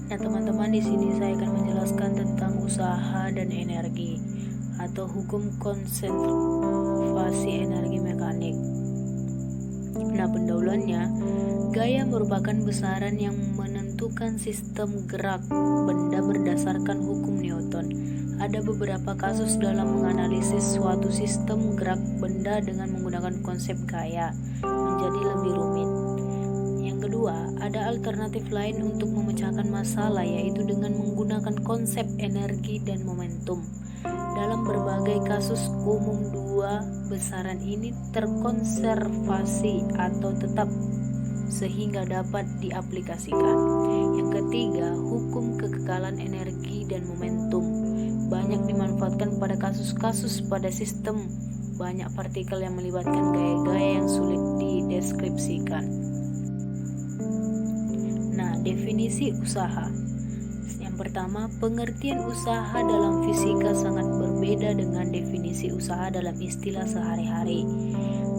Nah, teman-teman, di sini saya akan menjelaskan tentang usaha dan energi atau hukum konservasi energi mekanik. Nah, pendahuluannya, gaya merupakan besaran yang menentukan sistem gerak benda berdasarkan hukum Newton. Ada beberapa kasus dalam menganalisis suatu sistem gerak benda dengan menggunakan konsep gaya menjadi lebih rumit. Yang kedua, ada alternatif lain untuk memecahkan masalah, yaitu dengan menggunakan konsep energi dan momentum. Dalam berbagai kasus umum, dua besaran ini terkonservasi atau tetap sehingga dapat diaplikasikan. Yang ketiga, hukum kekekalan energi dan momentum banyak dimanfaatkan pada kasus-kasus pada sistem banyak partikel yang melibatkan gaya-gaya yang sulit dideskripsikan. Nah, definisi usaha. Yang pertama, pengertian usaha dalam fisika sangat berbeda dengan definisi usaha dalam istilah sehari-hari.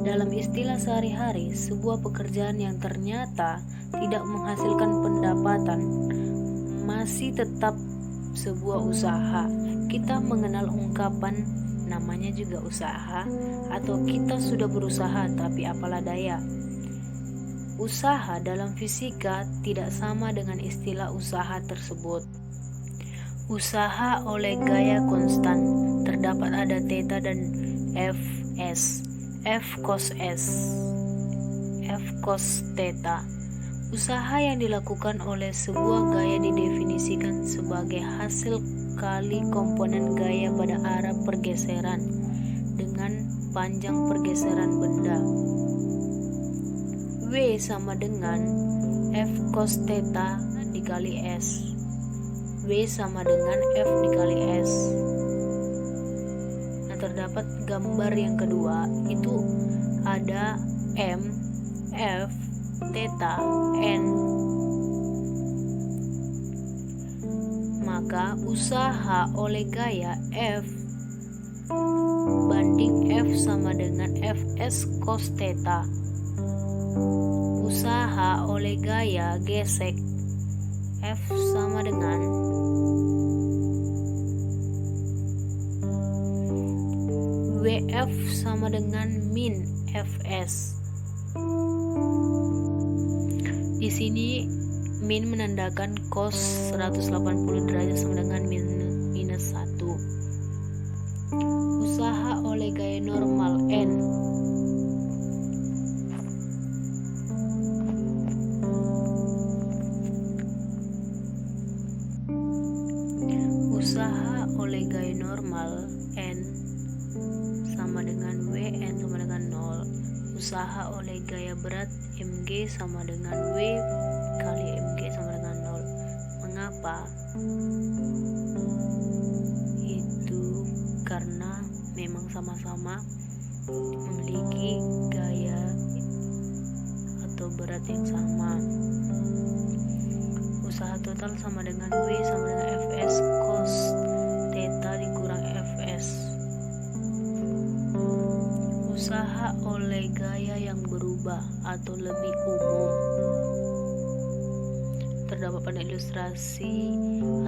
Dalam istilah sehari-hari, sebuah pekerjaan yang ternyata tidak menghasilkan pendapatan masih tetap sebuah usaha. Kita mengenal ungkapan namanya juga usaha, atau kita sudah berusaha tapi apalah daya. Usaha dalam fisika tidak sama dengan istilah usaha tersebut. Usaha oleh gaya konstan, terdapat ada theta dan Fs, F cos S, F cos theta. Usaha yang dilakukan oleh sebuah gaya didefinisikan sebagai hasil kali komponen gaya pada arah pergeseran dengan panjang pergeseran benda. W sama dengan F cos theta dikali S. W sama dengan F dikali S. Nah, terdapat gambar yang kedua, itu ada M, F, theta, N. Maka usaha oleh gaya F banding F sama dengan Fs cos theta. Usaha oleh gaya gesek F sama dengan WF sama dengan min Fs. Di sini min menandakan cos 180 derajat sama dengan minus 1. Usaha oleh gaya normal N usaha oleh gaya normal N sama dengan Wn sama dengan 0. Usaha oleh gaya berat Mg sama dengan W kali Mg sama dengan 0. Mengapa? Itu karena memang sama-sama memiliki gaya atau berat yang sama. Usaha total sama dengan W sama dengan Fs cos theta dikurang Fs. Usaha oleh gaya yang berubah atau lebih umum terdapat pada ilustrasi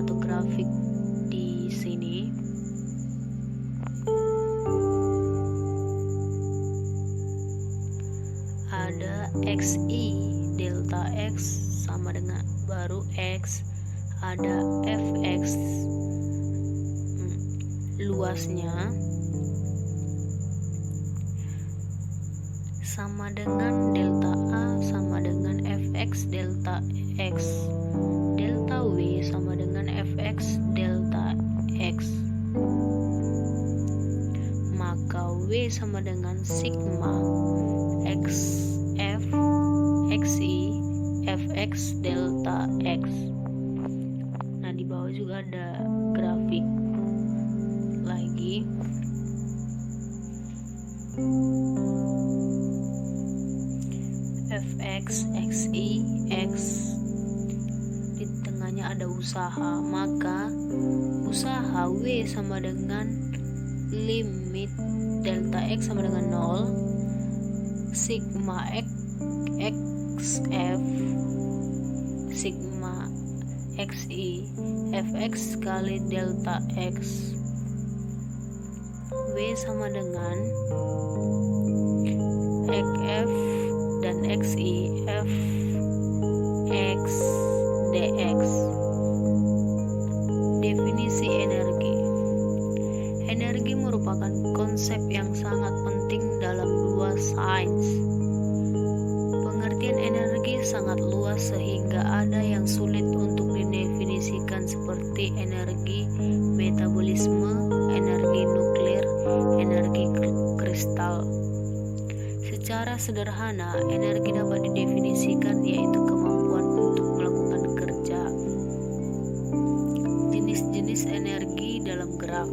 atau grafik di sini. Ada XI delta X sama dengan baru X, ada Fx luasnya sama dengan delta A sama dengan Fx delta X, delta W sama dengan Fx delta X. Maka W sama dengan sigma X F Xi Fx delta X. Nah, di bawah juga ada grafik lagi. Fx, Xi, X. Di tengahnya ada usaha, maka usaha W sama dengan limit delta X sama dengan 0 sigma X F sigma XI Fx kali delta X. W sama dengan F dan XI F X dx. Definisi energi. Energi merupakan konsep yang sangat penting dalam dua sains. Pengertian energi sangat luas sehingga ada yang sulit untuk didefinisikan seperti energi metabolisme, energi nuklir, energi kristal. Secara sederhana, energi dapat didefinisikan yaitu kemampuan untuk melakukan kerja. Jenis-jenis energi dalam gerak.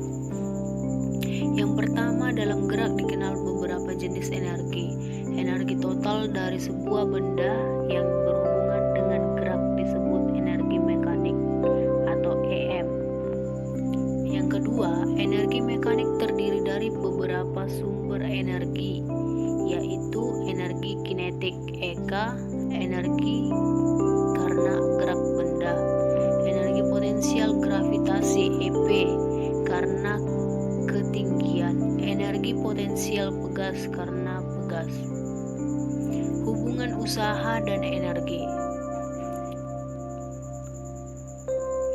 Yang pertama, dalam gerak dikenal beberapa jenis energi. Energi total dari sebuah benda yang berhubungan dengan gerak disebut energi mekanik atau EM. Yang kedua, energi mekanik terdiri dari beberapa sumber energi, yaitu energi kinetik EK, energi karena gerak benda, energi potensial gravitasi EP karena ketinggian, energi potensial pegas karena pegas. Hubungan usaha dan energi.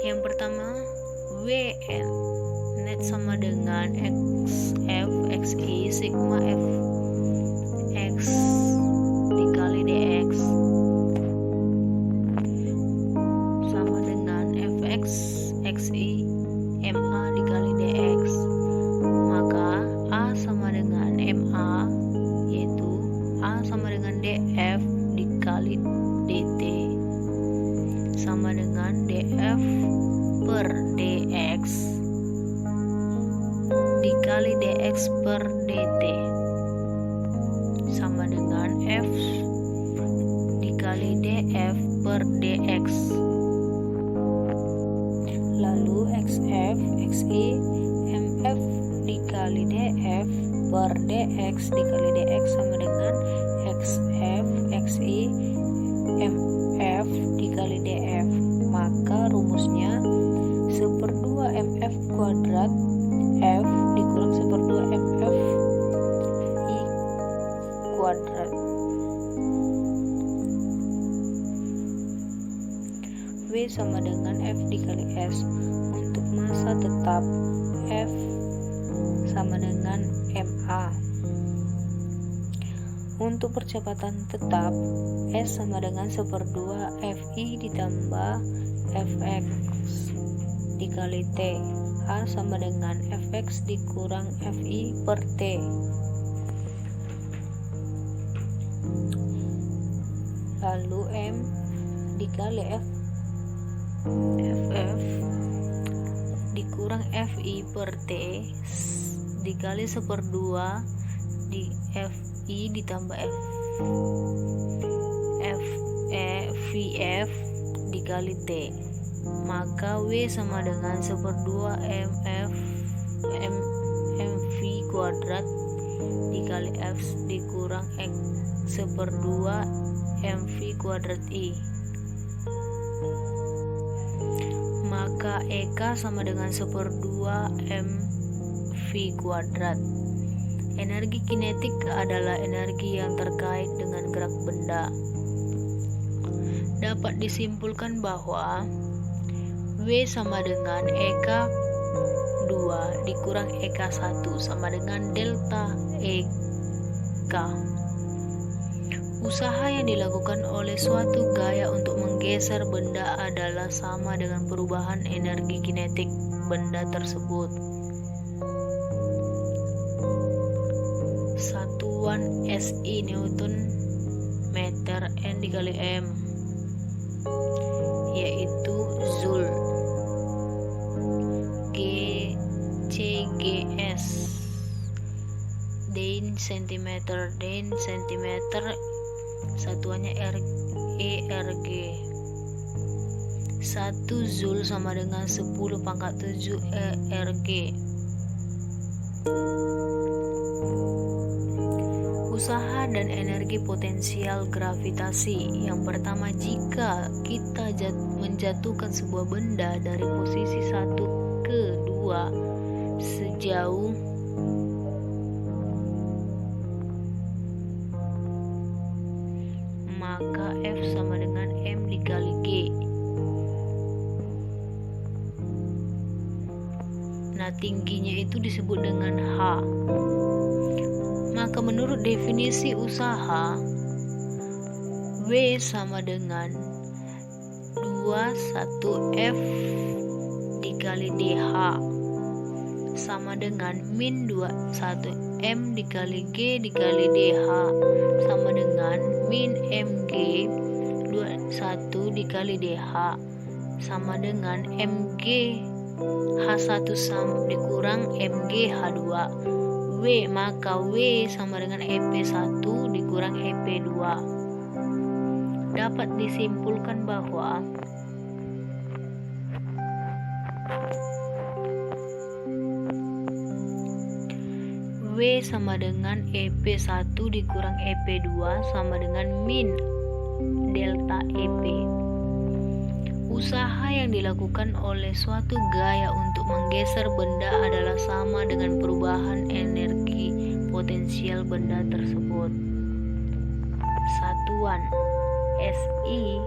Yang pertama, WN net sama dengan XF XI sigma F X dikali dx sama dengan Fx XI MA dikali dx. Maka A sama dengan MA, yaitu A sama dengan dF dikali dt sama dengan dF per dx dikali dx per dt sama dengan F dikali dF per dx. Lalu XF XI MF dikali dF per dx dikali dx sama dengan XF XI MF dikali dF. Maka rumusnya 1/2 MF kuadrat F dikurang 1/2 MF I kuadrat. W sama dengan F dikali S. Untuk massa tetap F sama dengan MA. Untuk percepatan tetap S sama dengan 1/2 FI ditambah Fx dikali T. A sama dengan Fx dikurang Fi per T. Lalu M dikali Ff dikurang Fi per T dikali 1/2 di Fi ditambah Vf dikali T. Maka W sama dengan 1/2 mv kuadrat dikali F dikurang X 1/2 mv kuadrat I. Maka EK sama dengan 1/2 mv kuadrat. Energi kinetik adalah energi yang terkait dengan gerak benda. Dapat disimpulkan bahwa W sama dengan EK 2 dikurang EK 1 sama dengan delta EK. Usaha yang dilakukan oleh suatu gaya untuk menggeser benda adalah sama dengan perubahan energi kinetik benda tersebut. Satuan SI Newton meter N dikali M, yaitu Joule. CGS Din centimeter satuannya ERG. 1 Joule sama dengan 10⁻⁷ ERG. Usaha dan energi potensial gravitasi. Yang pertama, jika kita menjatuhkan sebuah benda dari posisi 1 ke 2 sejauh maka F sama dengan M dikali G. Nah, tingginya itu disebut dengan H. Maka menurut definisi usaha, W sama dengan 21F dikali DH sama dengan min 21M dikali G dikali DH sama dengan min MG 21 dikali DH sama dengan MG H1 dikurang MG H2. W, maka W sama dengan EP1 dikurang EP2. Dapat disimpulkan bahwa W sama dengan EP1 dikurang EP2 sama dengan min delta EP. Usaha yang dilakukan oleh suatu gaya untuk menggeser benda adalah sama dengan perubahan energi potensial benda tersebut. Satuan SI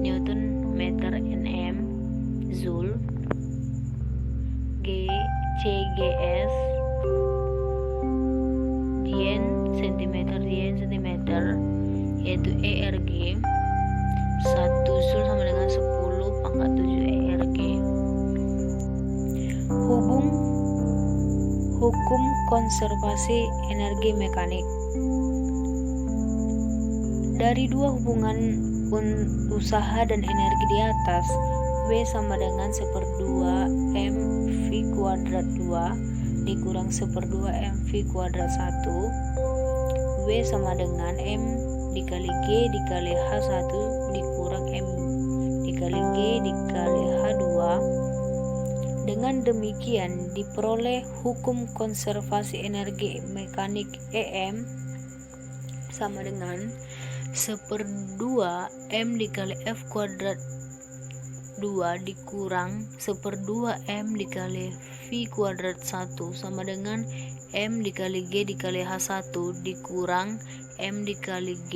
Newton meter Nm, Joule, CGS Dien centimeter yaitu ERG. 1 Joule sama dengan 10 pangkat 7 ERG. Hukum konservasi energi mekanik. Dari dua hubungan usaha dan energi di atas, W sama dengan 1/2 mv kuadrat 2 dikurang 1/2 mv kuadrat 1. W sama dengan M dikali G dikali H1 dikurang M dikali G dikali H2. Dengan demikian diperoleh hukum konservasi energi mekanik EM sama dengan 1/2 M dikali F kuadrat 2 dikurang 1/2 M dikali V kuadrat 1 sama dengan M dikali G dikali H1 dikurang M dikali G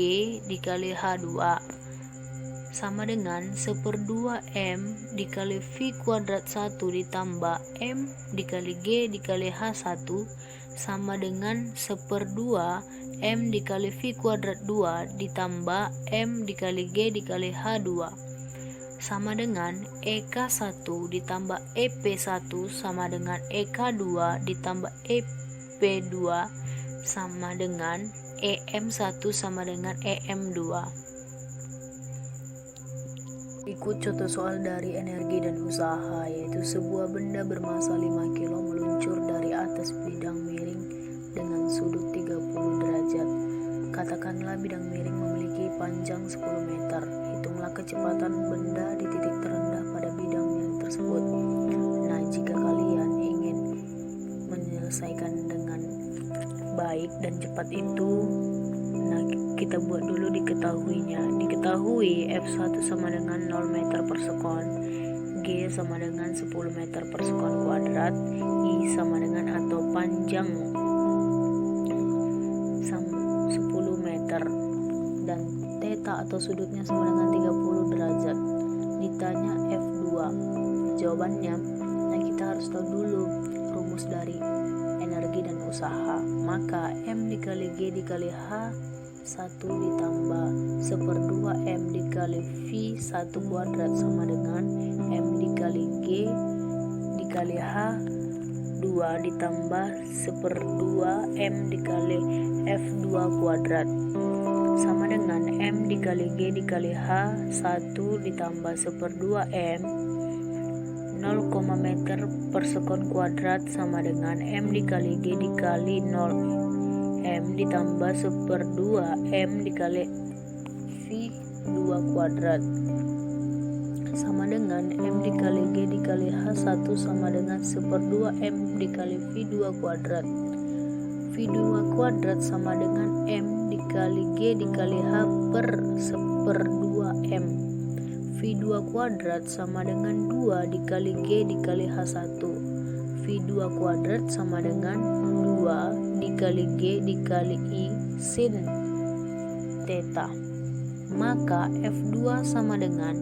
dikali H2 sama dengan 1/2 M dikali V kuadrat 1 ditambah M dikali G dikali H1 sama dengan 1/2 M dikali V kuadrat 2 ditambah M dikali G dikali H2 sama dengan EK1 ditambah EP1 sama dengan EK2 ditambah EP2 sama dengan EM1 sama dengan EM2. Ikut contoh soal dari energi dan usaha, yaitu sebuah benda bermasa 5 kg meluncur dari atas bidang miring dengan sudut 30 derajat. Katakanlah bidang miring memiliki panjang 10 meter. Hitunglah kecepatan benda di titik terendah pada bidang miring tersebut. Nah, jika kalian ingin menyelesaikan dengan baik dan cepat itu, nah kita buat dulu diketahuinya. Diketahui F1 sama dengan 0 meter per sekon, G sama dengan 10 meter per sekon kuadrat, I sama dengan atau panjang 10 meter dan theta atau sudutnya sama dengan 30 derajat. Ditanya F2, jawabannya, nah kita harus tahu dulu rumus dari energi dan usaha. Maka M dikali G dikali H1 ditambah 1/2 M dikali V1 kuadrat sama dengan M dikali G dikali H2 ditambah 1/2 M dikali F2 kuadrat sama dengan M dikali G dikali H1 ditambah 1/2 M 0, meter per sekon kuadrat sama dengan M dikali G dikali 0 M ditambah 1/2 M dikali V2 kuadrat sama dengan M dikali G dikali H1 sama dengan 1/2 M dikali V2 kuadrat. V V2 kuadrat sama dengan M dikali G dikali H per 1/2M. V2 kuadrat sama dengan 2 dikali G dikali H1. V2 kuadrat sama dengan 2 dikali G dikali I sin theta. Maka F2 sama dengan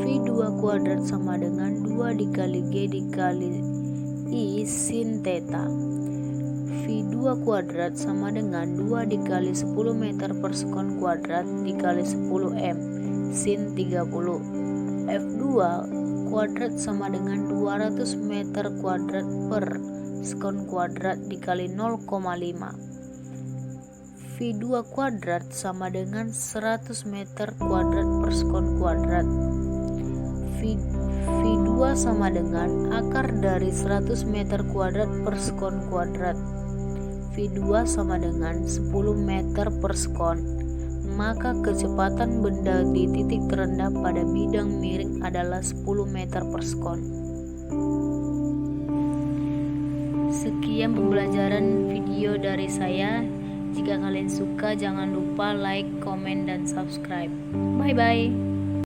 V2 kuadrat sama dengan 2 dikali G dikali I sin theta. V2 kuadrat sama dengan 2 dikali 10 meter per sekon kuadrat dikali 10 M sin 30. F2 kuadrat sama dengan 200 meter kuadrat per sekon kuadrat dikali 0,5. V2 kuadrat sama dengan 100 meter kuadrat per sekon kuadrat. V2 sama dengan akar dari 100 meter kuadrat per sekon kuadrat. V2 sama dengan 10 meter per sekon. Maka kecepatan benda di titik terendah pada bidang miring adalah 10 meter per sekon. Sekian pembelajaran video dari saya. Jika kalian suka, jangan lupa like, komen, dan subscribe. Bye-bye.